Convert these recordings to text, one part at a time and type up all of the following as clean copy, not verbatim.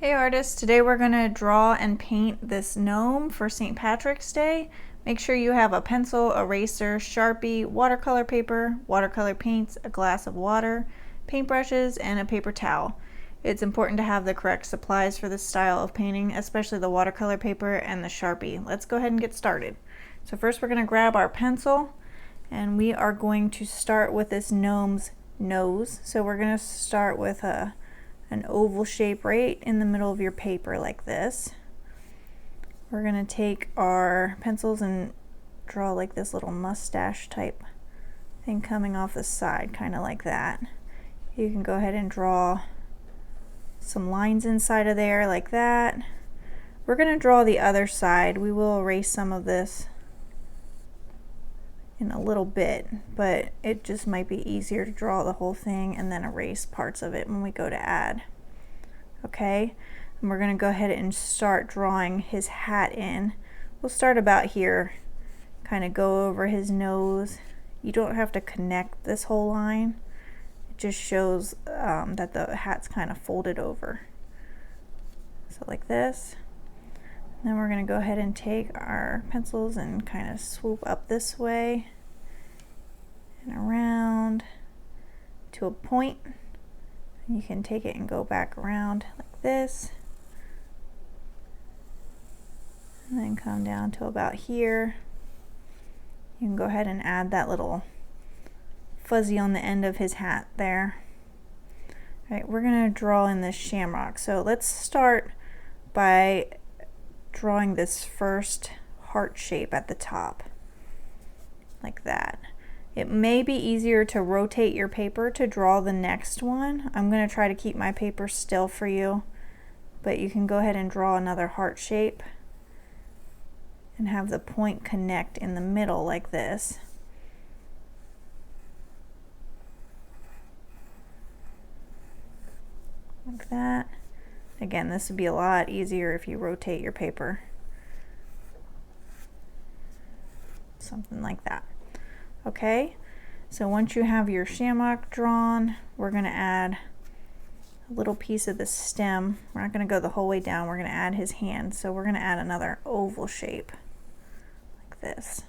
Hey artists, today we're going to draw and paint this gnome for St. Patrick's Day. Make sure you have a pencil, eraser, Sharpie, watercolor paper, watercolor paints, a glass of water, paintbrushes, and a paper towel. It's important to have the correct supplies for this style of painting, especially the watercolor paper and the Sharpie. Let's go ahead and get started. So first we're going to grab our pencil and we are going to start with this gnome's nose. So we're going to start with an oval shape right in the middle of your paper like this. We're going to take our pencils and draw like this little mustache type thing coming off the side, kind of like that. You can go ahead and draw some lines inside of there like that. We're going to draw the other side. We will erase some of this in a little bit, but it just might be easier to draw the whole thing and then erase parts of it when we go to add. Okay, and we're going to go ahead and start drawing his hat in. We'll start about here, kind of go over his nose. You don't have to connect this whole line. It just shows that the hat's kind of folded over. So like this. Then we're going to go ahead and take our pencils and kind of swoop up this way and around to a point. And you can take it and go back around like this. And then come down to about here. You can go ahead and add that little fuzzy on the end of his hat there. All right, we're going to draw in this shamrock. So let's start by drawing this first heart shape at the top, like that. It may be easier to rotate your paper to draw the next one. I'm going to try to keep my paper still for you, but you can go ahead and draw another heart shape and have the point connect in the middle like this. Like that. Again, this would be a lot easier if you rotate your paper. Something like that. Okay, so once you have your shamrock drawn, we're going to add a little piece of the stem. We're not going to go the whole way down. We're going to add his hand. So we're going to add another oval shape like this.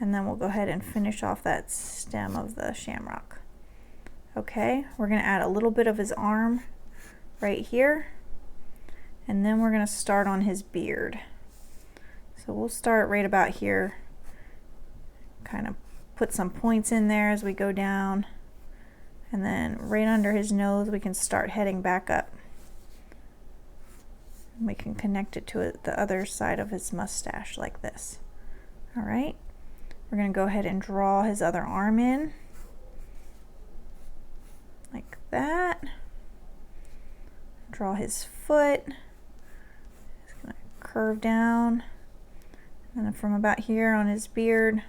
And then we'll go ahead and finish off that stem of the shamrock. Okay, we're going to add a little bit of his arm right here, and then we're going to start on his beard. So we'll start right about here, kind of put some points in there as we go down, and then right under his nose we can start heading back up. And we can connect it to the other side of his mustache like this. All right, we're going to go ahead and draw his other arm in like that. Draw his foot. It's going to curve down, and then from about here on his beard,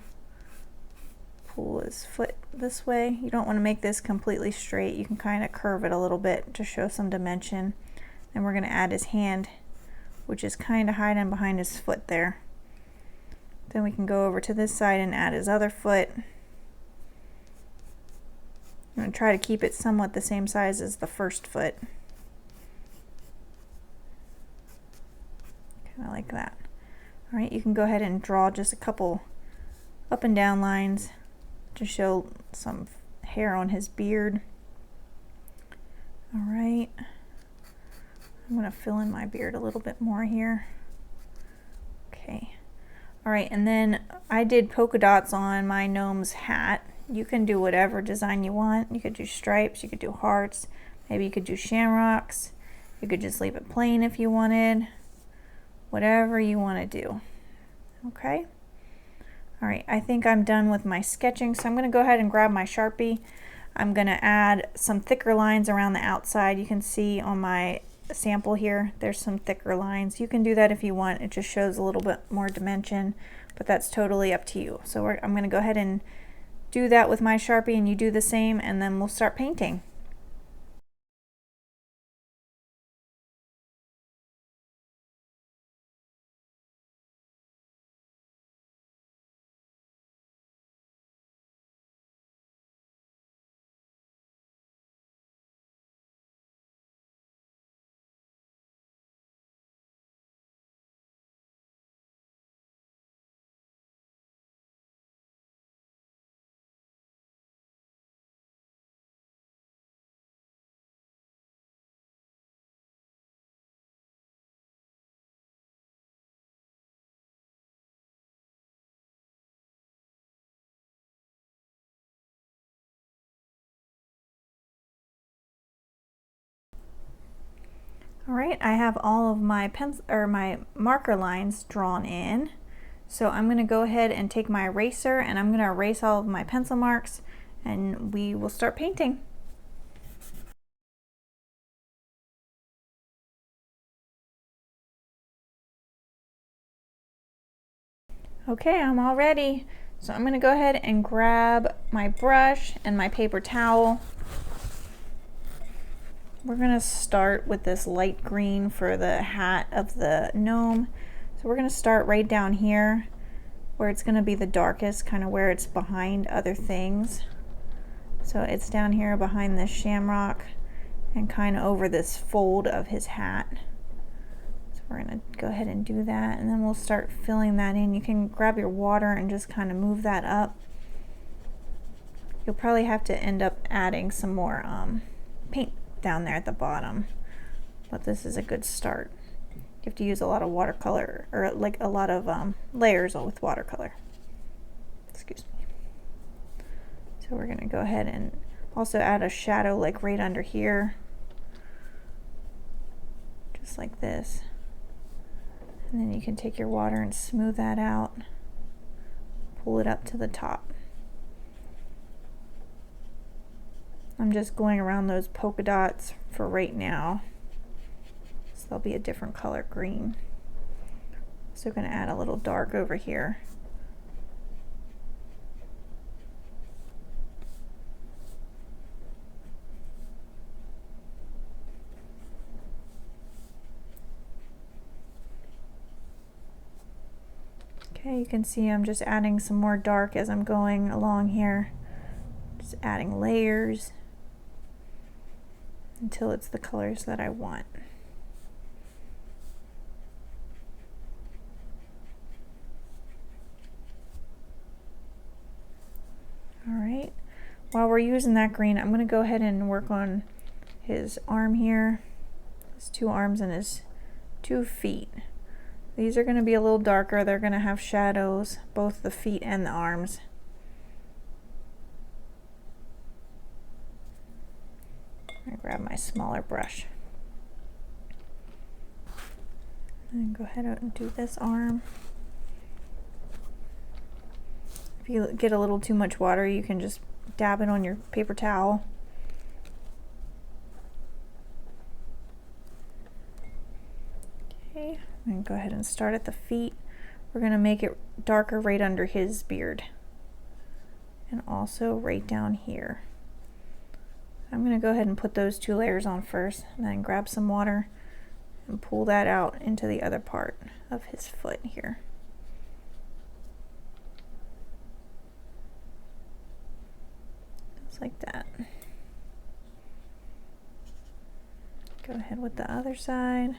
pull his foot this way. You don't want to make this completely straight. You can kind of curve it a little bit to show some dimension. And we're going to add his hand, which is kind of hiding behind his foot there. Then we can go over to this side and add his other foot. I'm going to try to keep it somewhat the same size as the first foot. Kind of like that. All right, you can go ahead and draw just a couple up and down lines to show some hair on his beard. All right, I'm going to fill in my beard a little bit more here. Okay. All right, and then I did polka dots on my gnome's hat. You can do whatever design you want. You could do stripes, you could do hearts, maybe you could do shamrocks. You could just leave it plain if you wanted. Whatever you want to do. Okay. All right, I think I'm done with my sketching, so I'm going to go ahead and grab my Sharpie. I'm going to add some thicker lines around the outside. You can see on my sample here, there's some thicker lines. You can do that if you want. It just shows a little bit more dimension, but that's totally up to you. So I'm going to go ahead and do that with my Sharpie, and you do the same, and then we'll start painting. All right, I have all of my pencil or my marker lines drawn in. So I'm going to go ahead and take my eraser and I'm going to erase all of my pencil marks and we will start painting. Okay, I'm all ready. So I'm going to go ahead and grab my brush and my paper towel. We're going to start with this light green for the hat of the gnome. So we're going to start right down here where it's going to be the darkest, kind of where it's behind other things. So it's down here behind this shamrock and kind of over this fold of his hat. So we're going to go ahead and do that, and then we'll start filling that in. You can grab your water and just kind of move that up. You'll probably have to end up adding some more paint down there at the bottom, but this is a good start. You have to use a lot of watercolor, or like a lot of layers with watercolor. Excuse me. So we're going to go ahead and also add a shadow like right under here, just like this. And then you can take your water and smooth that out, pull it up to the top. I'm just going around those polka dots for right now, so they'll be a different color green. So going to add a little dark over here. Okay, you can see I'm just adding some more dark as I'm going along here. Just adding layers until it's the colors that I want. All right, while we're using that green, I'm going to go ahead and work on his arm here, his two arms and his 2 feet. These are going to be a little darker. They're going to have shadows, both the feet and the arms. I grab my smaller brush and go ahead and do this arm. If you get a little too much water, you can just dab it on your paper towel. Okay, I'm going to go ahead and start at the feet. We're going to make it darker right under his beard and also right down here. I'm going to go ahead and put those 2 layers on first, and then grab some water and pull that out into the other part of his foot here. Just like that. Go ahead with the other side.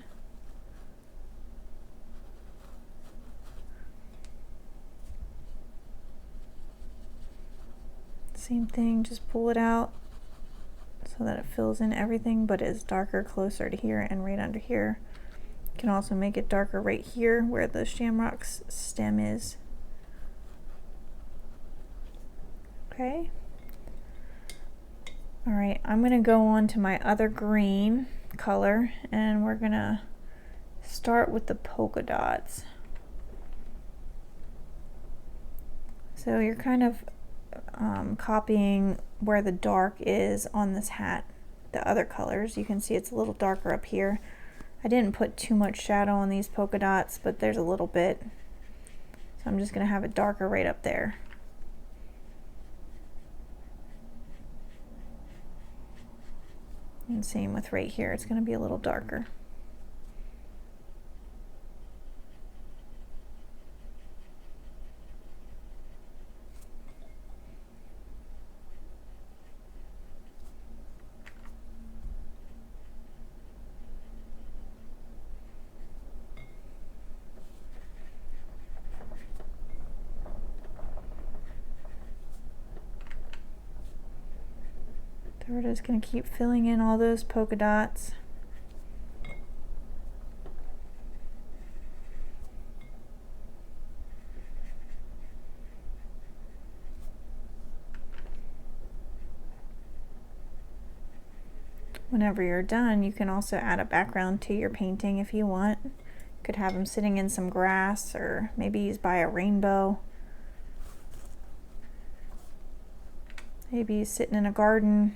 Same thing, just pull it out so that it fills in everything, but is darker closer to here and right under here. You can also make it darker right here where the shamrock's stem is. Okay. All right, I'm going to go on to my other green color, and we're going to start with the polka dots. So you're kind of copying where the dark is on this hat, the other colors. You can see it's a little darker up here. I didn't put too much shadow on these polka dots, but there's a little bit. So I'm just going to have it darker right up there. And same with right here, it's going to be a little darker. So we're just going to keep filling in all those polka dots. Whenever you're done, you can also add a background to your painting if you want. You could have him sitting in some grass, or maybe he's by a rainbow. Maybe he's sitting in a garden.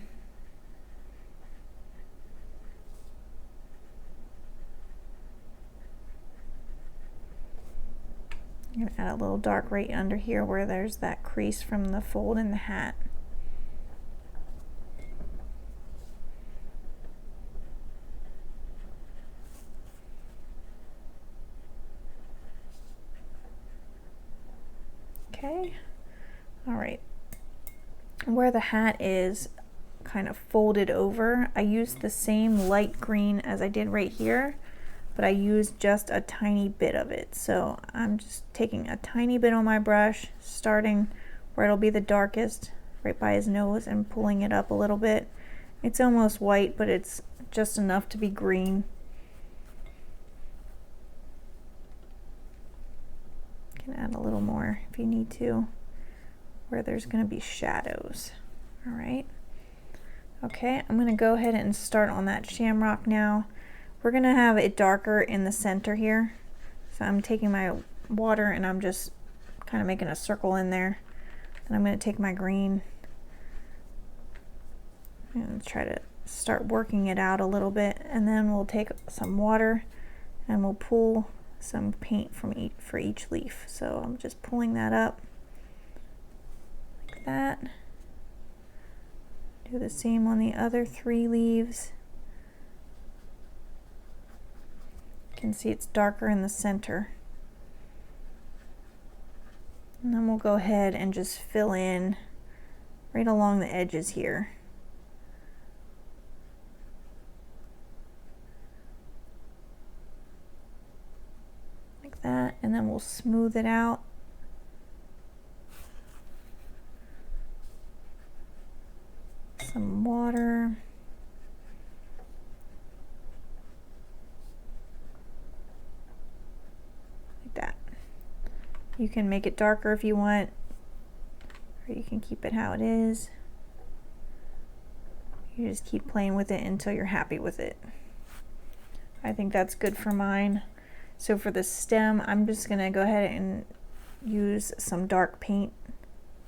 I'm going to add a little dark right under here where there's that crease from the fold in the hat. Okay, all right. Where the hat is kind of folded over, I used the same light green as I did right here, but I used just a tiny bit of it. So I'm just taking a tiny bit on my brush, starting where it'll be the darkest, right by his nose, and pulling it up a little bit. It's almost white, but it's just enough to be green. You can add a little more if you need to, where there's going to be shadows. All right. Okay, I'm going to go ahead and start on that shamrock now. We're going to have it darker in the center here. So I'm taking my water and I'm just kind of making a circle in there. And I'm going to take my green and try to start working it out a little bit. And then we'll take some water and we'll pull some paint from for each leaf. So I'm just pulling that up like that. Do the same on the other 3 leaves. You can see it's darker in the center. And then we'll go ahead and just fill in right along the edges here. Like that, and then we'll smooth it out. Some water. Like that. You can make it darker if you want, or you can keep it how it is. You just keep playing with it until you're happy with it. I think that's good for mine. So for the stem, I'm just gonna go ahead and use some dark paint.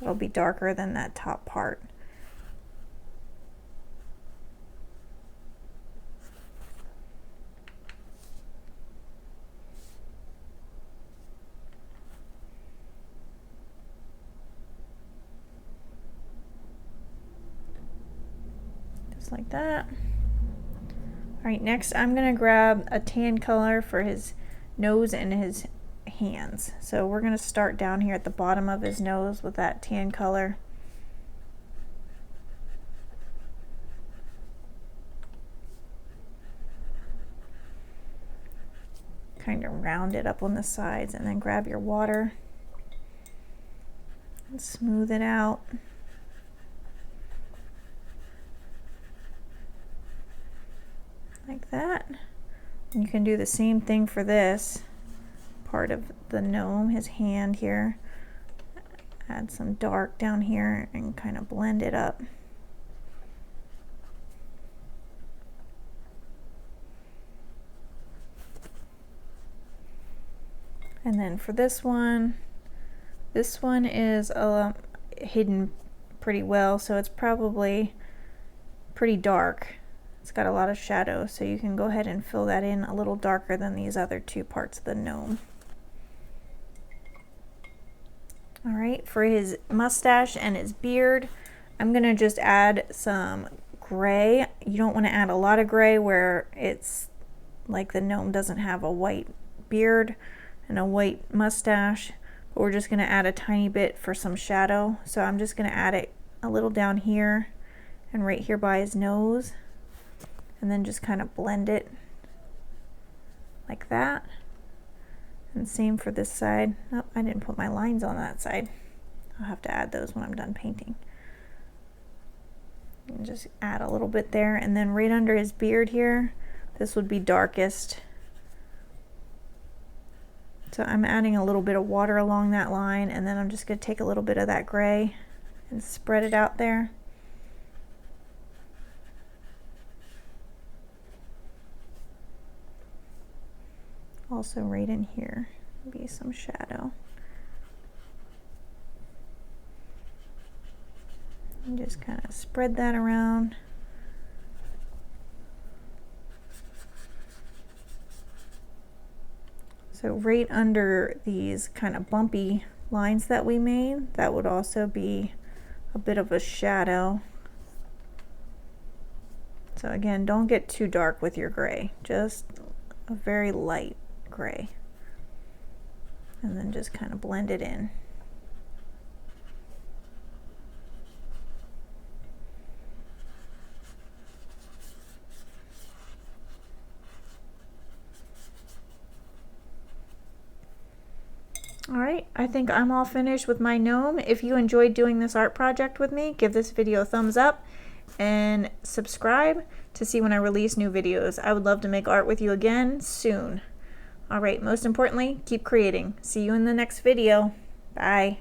It'll be darker than that top part. Like that. All right, next I'm gonna grab a tan color for his nose and his hands. So we're gonna start down here at the bottom of his nose with that tan color. Kind of round it up on the sides, and then grab your water and smooth it out. Like that. And you can do the same thing for this part of the gnome, his hand here. Add some dark down here and kind of blend it up. And then for this one is hidden pretty well, so it's probably pretty dark. It's got a lot of shadow, so you can go ahead and fill that in a little darker than these other 2 parts of the gnome. All right, for his mustache and his beard, I'm gonna just add some gray. You don't want to add a lot of gray where it's like the gnome doesn't have a white beard and a white mustache, but we're just gonna add a tiny bit for some shadow. So I'm just gonna add it a little down here and right here by his nose, and then just kind of blend it like that. And same for this side. Oh, I didn't put my lines on that side. I'll have to add those when I'm done painting. And just add a little bit there, and then right under his beard here, this would be darkest. So I'm adding a little bit of water along that line, and then I'm just going to take a little bit of that gray and spread it out there. Also right in here, be some shadow. And just kind of spread that around. So right under these kind of bumpy lines that we made, that would also be a bit of a shadow. So again, don't get too dark with your gray, just a very light gray. And then just kind of blend it in. Alright, I think I'm all finished with my gnome. If you enjoyed doing this art project with me, give this video a thumbs up and subscribe to see when I release new videos. I would love to make art with you again soon. Alright, most importantly, keep creating. See you in the next video. Bye.